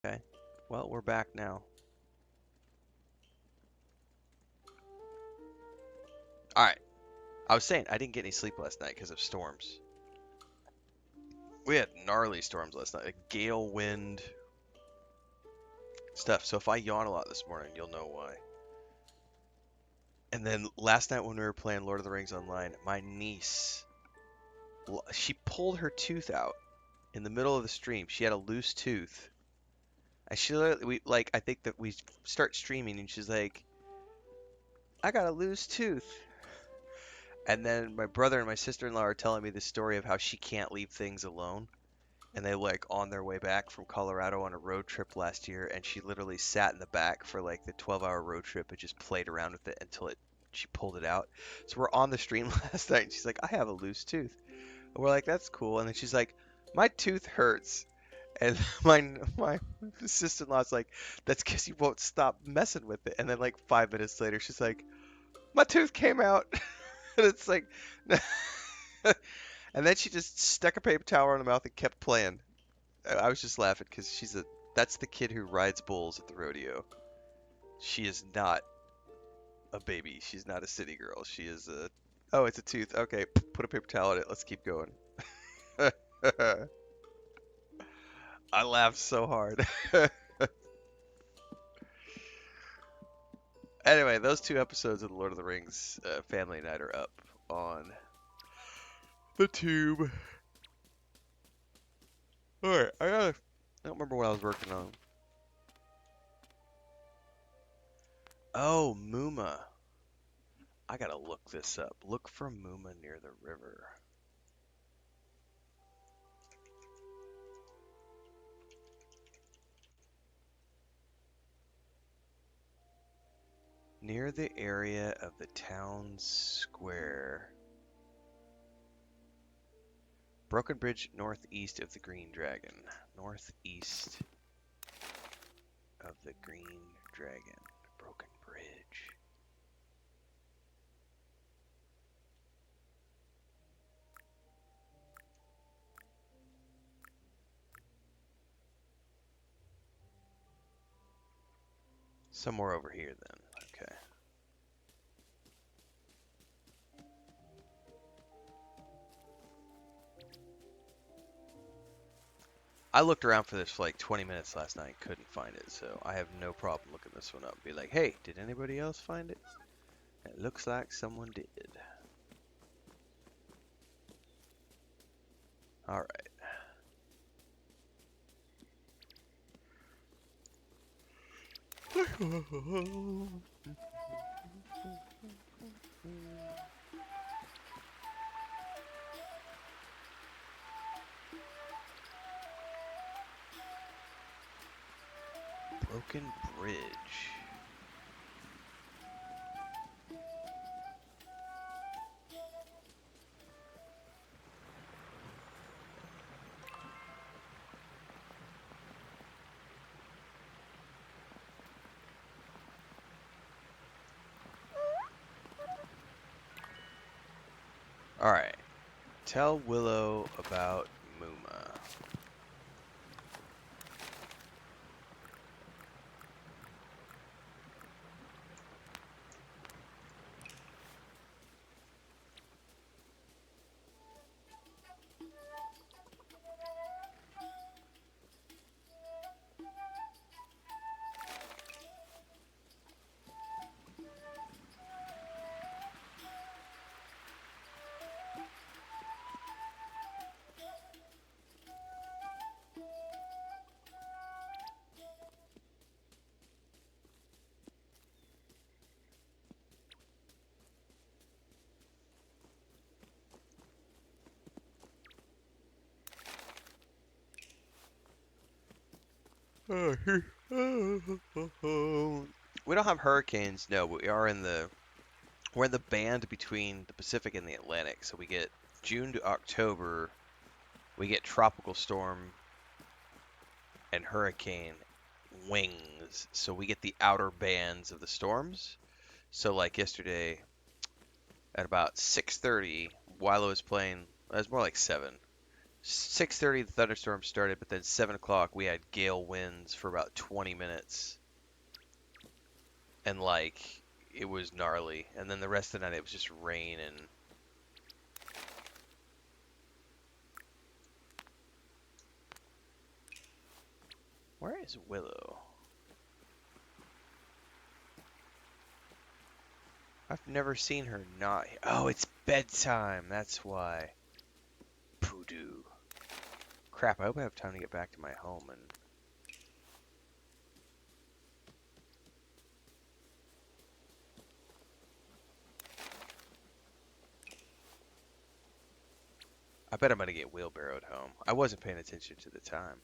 Okay. Well, we're back now. Alright. I was saying, I didn't get any sleep last night because of storms. We had gnarly storms last night. A gale wind stuff. So if I yawn a lot this morning, you'll know why. And then last night when we were playing Lord of the Rings online, my niece, she pulled her tooth out in the middle of the stream. She had a loose tooth. And I think that we start streaming and she's like, I got a loose tooth. And then my brother and my sister-in-law are telling me the story of how she can't leave things alone. And they on their way back from Colorado on a road trip last year, and she literally sat in the back for like the 12-hour road trip and just played around with it until she pulled it out. So we're on the stream last night, and she's like, "I have a loose tooth." And we're like, "That's cool." And then she's like, "My tooth hurts." And my sister-in-law's like, "That's because you won't stop messing with it." And then like 5 minutes later, she's like, "My tooth came out." And it's like, and then she just stuck a paper towel in her mouth and kept playing. I was just laughing because that's the kid who rides bulls at the rodeo. She is not a baby. She's not a city girl. She is a, oh, it's a tooth. Okay, put a paper towel in it. Let's keep going. I laughed so hard. Anyway, those 2 episodes of the Lord of the Rings Family Night are up on the tube. Alright, I don't remember what I was working on. Oh, Muma. I gotta look this up. Look for Muma near the river. Near the area of the town square. Broken Bridge northeast of the Green Dragon. Northeast of the Green Dragon. Broken Bridge. Somewhere over here then. Okay. I looked around for this for like 20 minutes last night, couldn't find it, so I have no problem looking this one up and be like, hey, did anybody else find it? It looks like someone did. Alright. Broken Bridge. Alright. Tell Willow about Muma. We don't have hurricanes, no, but we're in the band between the Pacific and the Atlantic. So we get June to October, we get tropical storm and hurricane wings. So we get the outer bands of the storms. So like yesterday at about 6:30, Wilo was playing, it was more like 7. 6:30 the thunderstorm started, but then 7 o'clock we had gale winds for about 20 minutes, and like it was gnarly. And then the rest of the night it was just rain and where is Willow? I've never seen her not. Oh, it's bedtime. That's why. Poodoo. Crap, I hope I have time to get back to my home and. I bet I'm gonna get wheelbarrowed home. I wasn't paying attention to the time.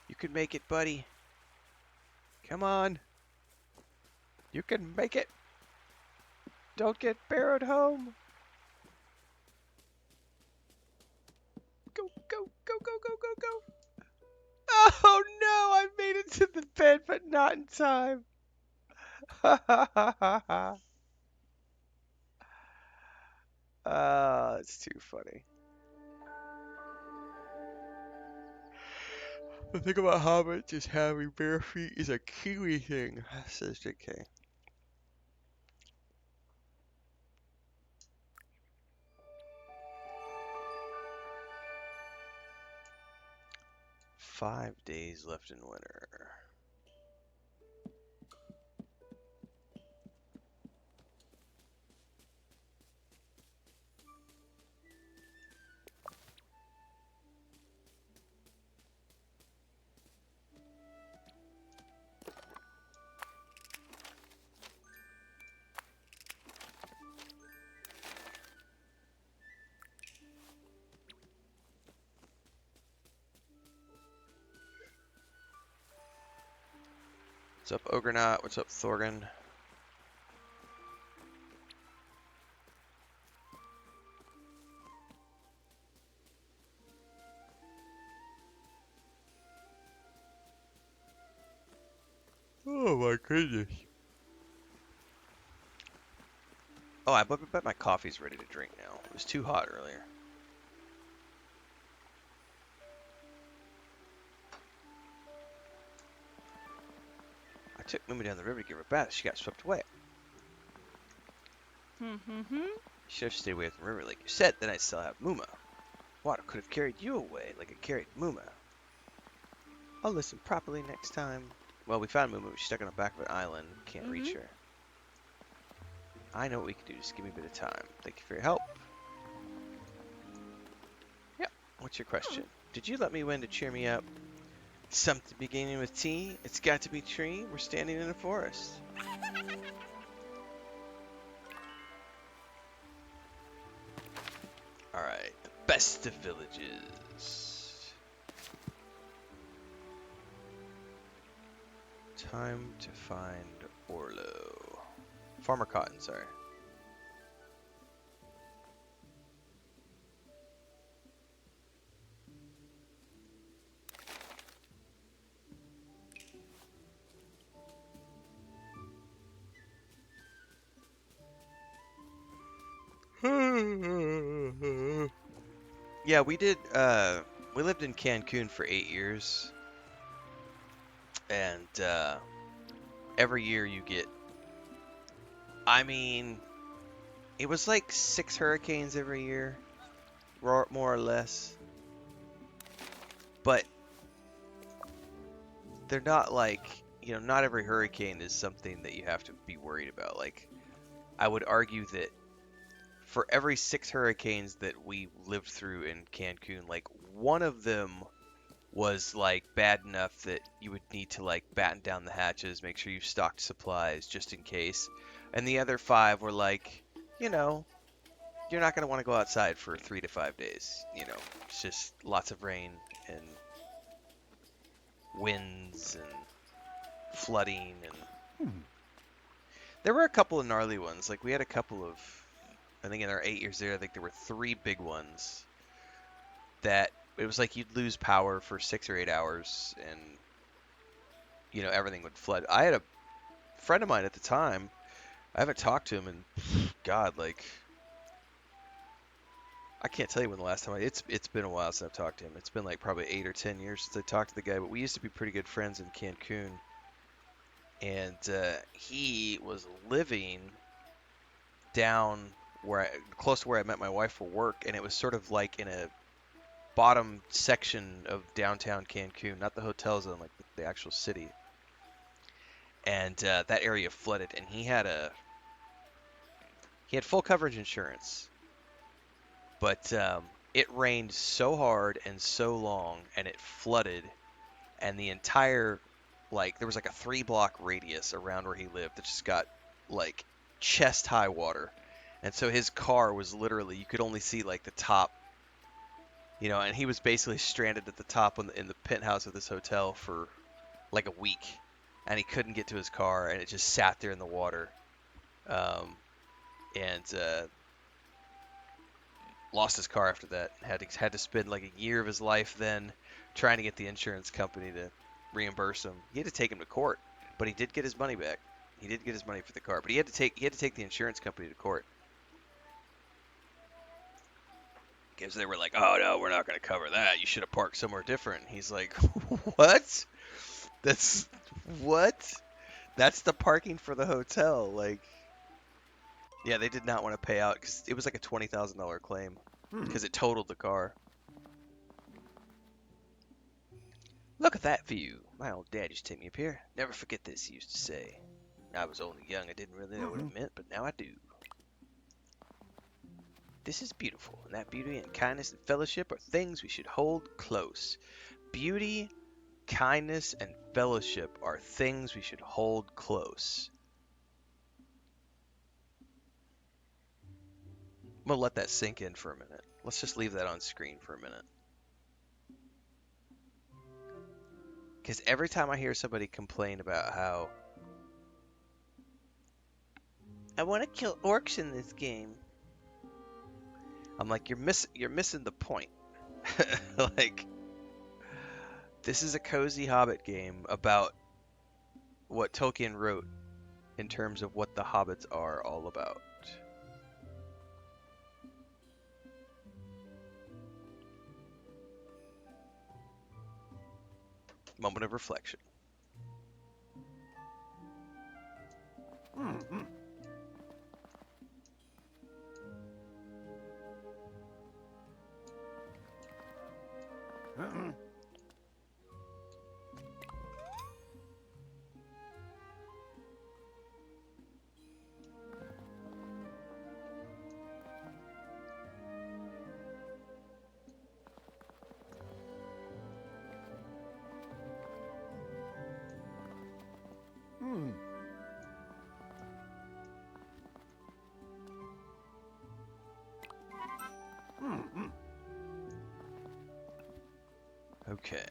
You can make it, buddy. Come on. You can make it. Don't get barrowed home. Go, go, go, go, go, go, go. Oh no, I made it to the bed, but not in time. It's too funny. The thing about hobbits is having bare feet is a Kiwi thing, says JK. Five days left in winter. What's up, Ogrenaut? What's up, Thorgan? Oh my goodness. Oh, I bet my coffee's ready to drink now. It was too hot earlier. I took Muma down the river to give her a bath. She got swept away. Should have stayed away from the river like you said. Then I'd still have Muma. Water could have carried you away like it carried Muma. I'll listen properly next time. Well, we found Muma. She's stuck on the back of an island. Can't reach her. I know what we can do. Just give me a bit of time. Thank you for your help. Yep. What's your question? Did you let me win to cheer me up? Something beginning with T. It's got to be tree. We're standing in a forest. Alright. The best of villages. Time to find Orlo. Farmer Cotton, sorry. Yeah, we did, we lived in Cancun for 8 years. And, every year you get, I mean, it was like 6 hurricanes every year, more or less. But they're not like, you know, not every hurricane is something that you have to be worried about. Like, I would argue that for every 6 hurricanes that we lived through in Cancun, like, one of them was like bad enough that you would need to like batten down the hatches, make sure you stocked supplies just in case. And the other 5 were like, you know, you're not going to want to go outside for 3 to 5 days. You know, it's just lots of rain and winds and flooding. And there were a couple of gnarly ones. Like, we had a couple of, I think in our 8 years there, I think there were 3 big ones that it was like you'd lose power for 6 or 8 hours, and everything would flood. I had a friend of mine at the time. I haven't talked to him in God, like I can't tell you when the last time it's been a while since I've talked to him. It's been like probably 8 or 10 years since I talked to the guy, but we used to be pretty good friends in Cancun, and he was living down close to where I met my wife for work, and it was sort of like in a bottom section of downtown Cancun, not the hotel zone, like the actual city. And that area flooded, and he had full coverage insurance, but it rained so hard and so long, and it flooded, and the entire there was like a 3 block radius around where he lived that just got like chest high water, and so his car was literally you could only see like the top, and he was basically stranded at the top in the penthouse of this hotel for like a week, and he couldn't get to his car, and it just sat there in the water, and lost his car after that. Had to spend like a year of his life then trying to get the insurance company to reimburse him. He had to take him to court, but he did get his money back. He did get his money for the car, but he had to take the insurance company to court because they were like, "Oh no, we're not going to cover that. You should have parked somewhere different." He's like, "What? That's what? That's the parking for the hotel." Like, yeah, they did not want to pay out because it was like a $20,000 claim because it totaled the car. Look at that view. My old dad used to take me up here. Never forget this, he used to say. I was only young, I didn't really know what it meant, but now I do. This is beautiful, and that beauty and kindness and fellowship are things we should hold close. Beauty, kindness, and fellowship are things we should hold close. I'm going to let that sink in for a minute. Let's just leave that on screen for a minute. Because every time I hear somebody complain about how I want to kill orcs in this game, I'm like, you're missing the point. Like, this is a cozy Hobbit game about what Tolkien wrote in terms of what the hobbits are all about. Moment of reflection. Okay.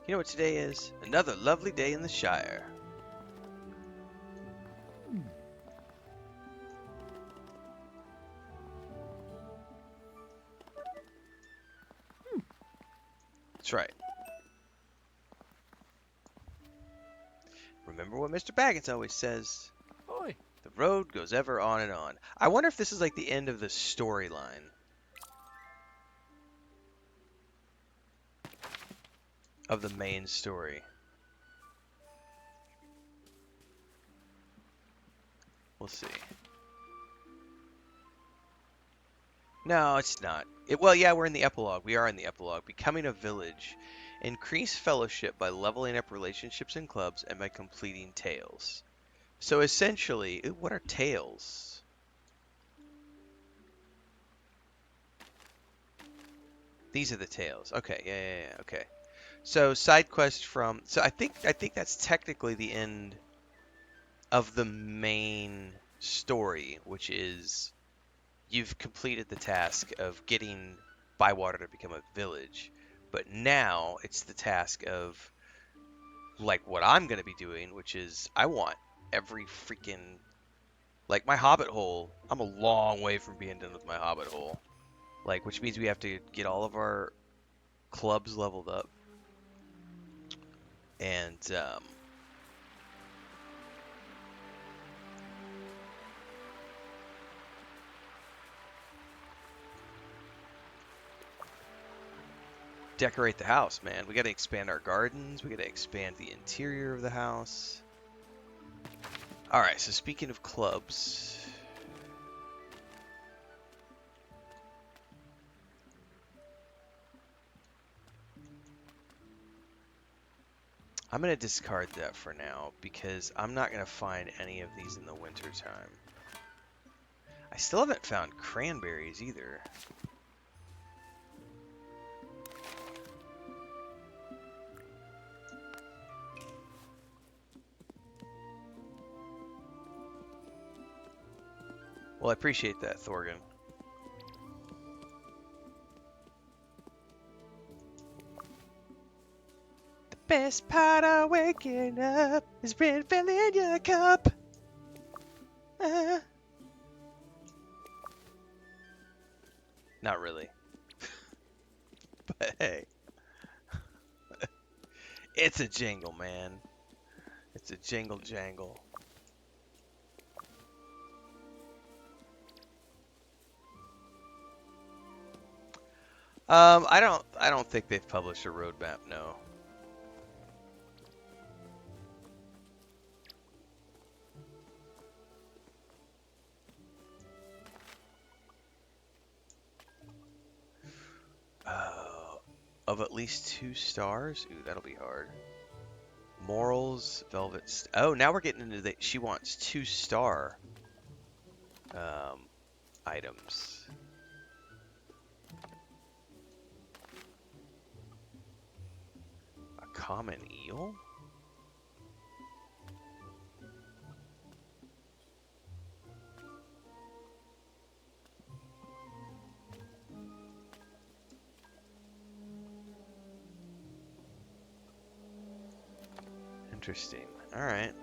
You know what today is? Another lovely day in the Shire. That's right. Remember what Mr. Baggins always says. Oi. The road goes ever on and on. I wonder if this is like the end of the storyline. Of the main story. We'll see. No, it's not. Well, yeah, we're in the epilogue. We are in the epilogue. Becoming a village. Increase fellowship by leveling up relationships and clubs and by completing tales. So essentially, what are tales? These are the tales. Okay, yeah, okay. So side quest from. So I think that's technically the end of the main story, which is you've completed the task of getting Bywater to become a village, but now it's the task of like what I'm gonna be doing, which is I want every freaking like my Hobbit hole. I'm a long way from being done with my Hobbit hole. Like, which means we have to get all of our clubs leveled up and decorate the house, man. We got to expand our gardens. We got to expand the interior of the house. All right, so speaking of clubs, I'm going to discard that for now because I'm not going to find any of these in the winter time. I still haven't found cranberries either. Well, I appreciate that, Thorgan. The best part of waking up is Renfail in your cup. Not really. But hey, it's a jingle, man. It's a jingle jangle. I don't think they've published a roadmap, no. Of at least 2 stars? Ooh, that'll be hard. Morals, Velvet. Oh, now we're getting into the. She wants 2-star items. A common eel? Interesting. All right.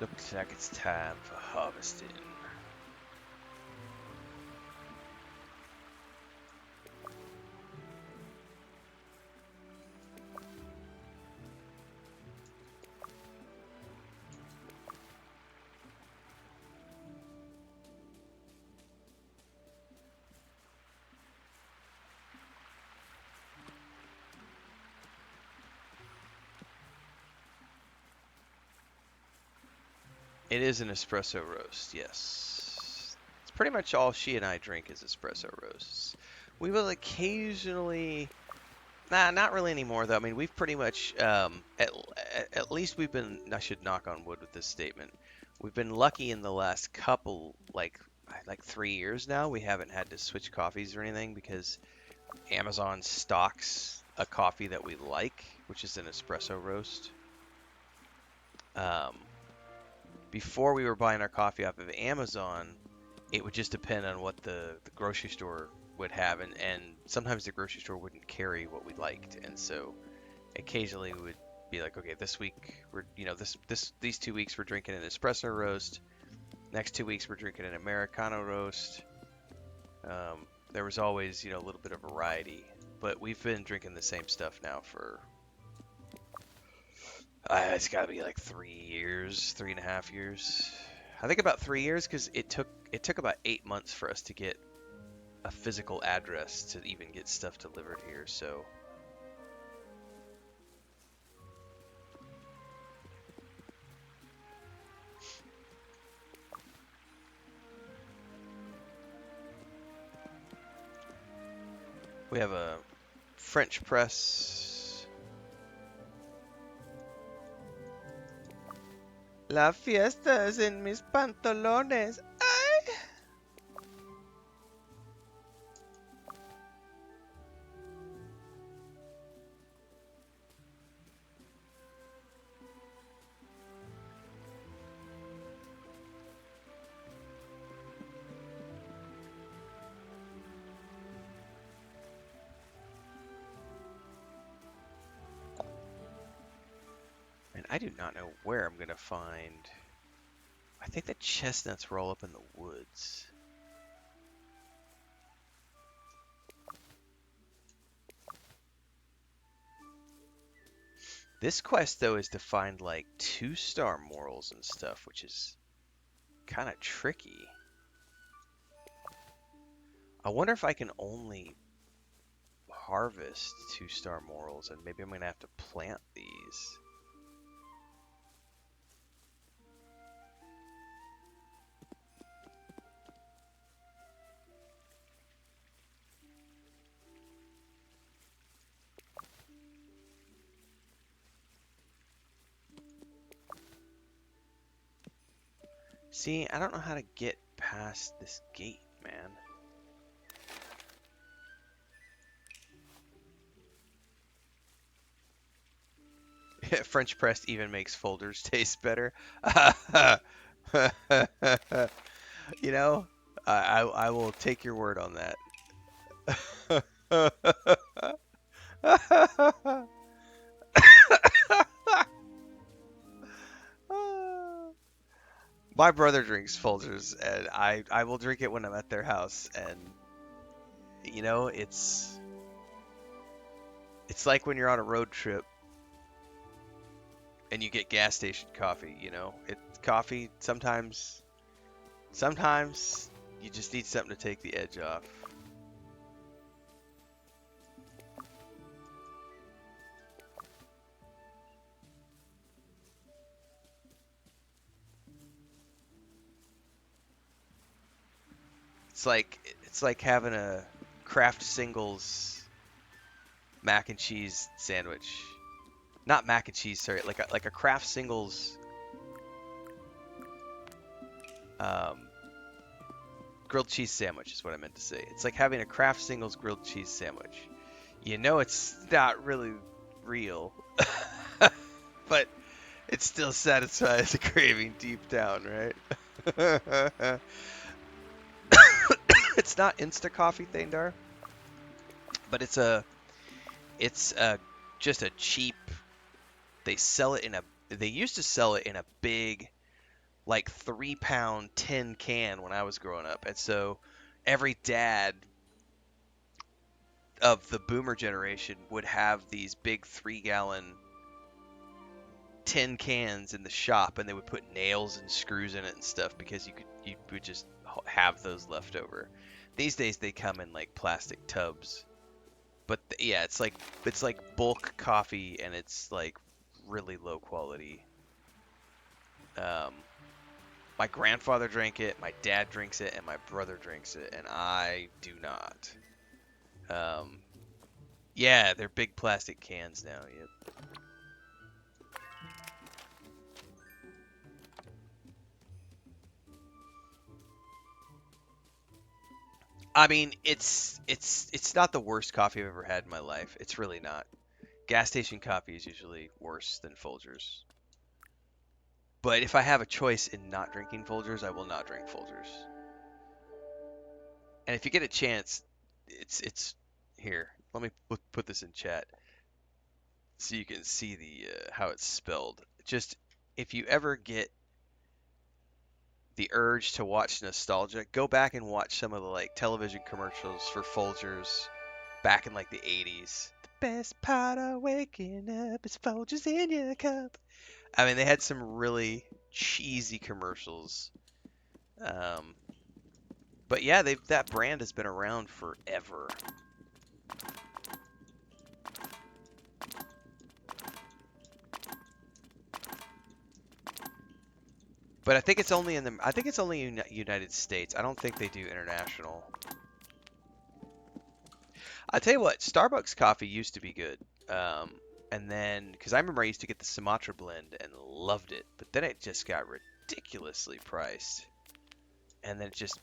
Looks like it's time for harvesting. It is an espresso roast, yes. It's pretty much all she and I drink is espresso roasts. We will occasionally, nah, not really anymore though. I mean, we've pretty much, at least we've been, I should knock on wood with this statement. We've been lucky in the last couple, like 3 years now. We haven't had to switch coffees or anything because Amazon stocks a coffee that we like, which is an espresso roast. Um, Before we were buying our coffee off of Amazon, it would just depend on what the grocery store would have, and sometimes the grocery store wouldn't carry what we liked, and so occasionally we would be like, okay, this week we're these 2 weeks we're drinking an espresso roast, next 2 weeks we're drinking an Americano roast. There was always a little bit of variety, but we've been drinking the same stuff now for it's got to be like 3 years, 3.5 years. I think about 3 years because it took about 8 months for us to get a physical address to even get stuff delivered here. So We have a French press. La fiesta es en mis pantalones. Ay. And I do not know where I'm gonna find. I think the chestnuts roll up in the woods. This quest though is to find like 2-star morals and stuff, which is kind of tricky. I wonder if I can only harvest 2-star morals, and maybe I'm gonna have to plant these. See, I don't know how to get past this gate, man. French press even makes Folgers taste better. You know, I will take your word on that. My brother drinks Folgers, and I will drink it when I'm at their house, and you know, it's like when you're on a road trip and you get gas station coffee, you know. Coffee sometimes you just need something to take the edge off. It's like having a Kraft Singles mac and cheese sandwich. Not mac and cheese, sorry, like a Kraft Singles um, grilled cheese sandwich is what I meant to say. It's like having a Kraft Singles grilled cheese sandwich. You know it's not really real, but it still satisfies the craving deep down, right? It's not Insta Coffee, Thandar, but it's just a cheap. They sell it in a. They used to sell it in a big, like 3-pound tin can when I was growing up, and so every dad of the boomer generation would have these big 3-gallon tin cans in the shop, and they would put nails and screws in it and stuff because you would just have those left over. These days they come in like plastic tubs, but yeah, it's like bulk coffee, and it's like really low quality. Um, my grandfather drank it, my dad drinks it, and my brother drinks it, and I do not. Um, yeah, they're big plastic cans now. Yep. I mean, it's not the worst coffee I've ever had in my life. It's really not. Gas station coffee is usually worse than Folgers. But if I have a choice in not drinking Folgers, I will not drink Folgers. And if you get a chance, it's here. Let me put this in chat so you can see the how it's spelled. Just if you ever get the urge to watch nostalgia, go back and watch some of the like television commercials for Folgers back in like the 80s. The best part of waking up is Folgers in your cup. I mean, they had some really cheesy commercials. Um, but yeah, that brand has been around forever. But I think it's only in the United States. I don't think they do international. I tell you what, Starbucks coffee used to be good. Um, and then, because I remember I used to get the Sumatra blend and loved it, but then it just got ridiculously priced, and then it just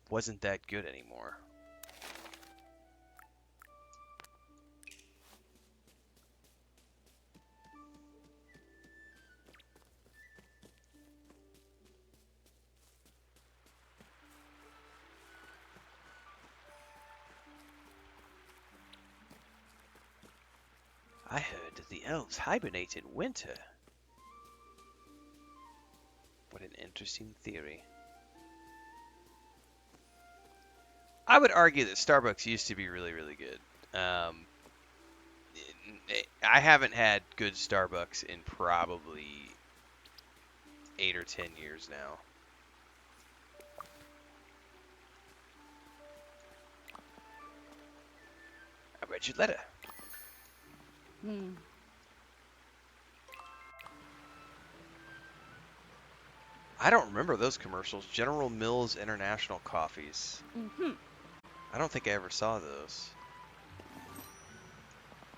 wasn't that good anymore. I heard that the elves hibernate in winter. What an interesting theory. I would argue that Starbucks used to be really, really good. Um, I haven't had good Starbucks in probably 8 or 10 years now. I read your letter. Hmm. I don't remember those commercials. General Mills International Coffees. Mm-hmm. I don't think I ever saw those.